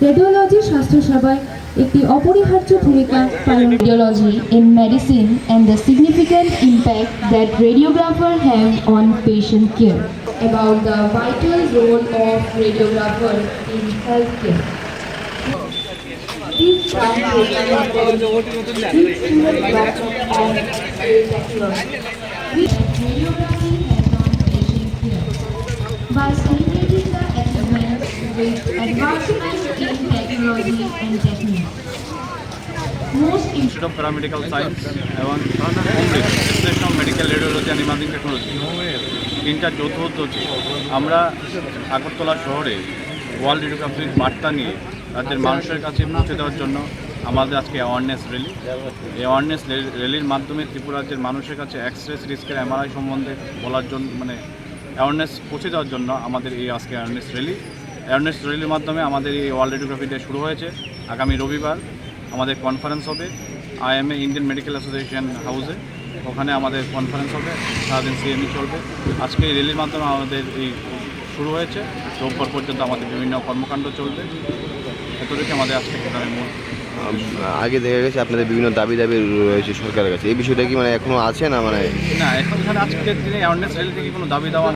Radiology স্বাস্থ্য সেবায় একটি অপরিহার্য ভূমিকা পালন Radiology in medicine and the significant impact that radiographer have on patient care. about the vital role of radiographer in healthcare. This Radiography has on patient care. By celebrating the achievements with advancements in technology and technique. Most institute of paramedical science এবং institute of medical radiology and imaging technology তিনটা যৌথ উদ্যোগে আমরা আগরতলা শহরে world রেডিওগ্রাফির বার্তা নিয়ে রাজ্যের মানুষের কাছে পৌঁছে দেওয়ার জন্য আমাদের আজকে অ্যাওয়ারনেস র্যালি। এই অ্যাওয়ারনেস র্যালির মাধ্যমে ত্রিপুরা রাজ্যের মানুষের কাছে X ray CT scan MRI সম্বন্ধে বলার জন্য অ্যাওয়ারনেস পৌঁছে দেওয়ার জন্য আমাদের এই আজকে অ্যাওয়ারনেস র্যালির মাধ্যমে আমাদের এই ওয়ার্ল্ড রেডিওগ্রাফি ডে শুরু হয়েছে। আগামী রবিবার আমাদের কনফারেন্স হবে IMA ইন্ডিয়ান মেডিকেল অ্যাসোসিয়েশন হাউসে, ওখানে আমাদের কনফারেন্স হবে, সারাদিন CME চলবে। আজকে এই র্যালির মাধ্যমে আমাদের এই শুরু হয়েছে, রোববার পর্যন্ত আমাদের বিভিন্ন কর্মকাণ্ড চলবে। এতটুকু আমাদের আজকে প্রোগ্রামের মূল। আগে দেখা গেছে আপনাদের বিভিন্ন দাবি রয়েছে সরকারের কাছে, এই বিষয়টা কি এখনো আছে না না, এখন আজকের দিনে অ্যাওয়ারনেস র্যালি থেকে কোনো দাবি দেওয়া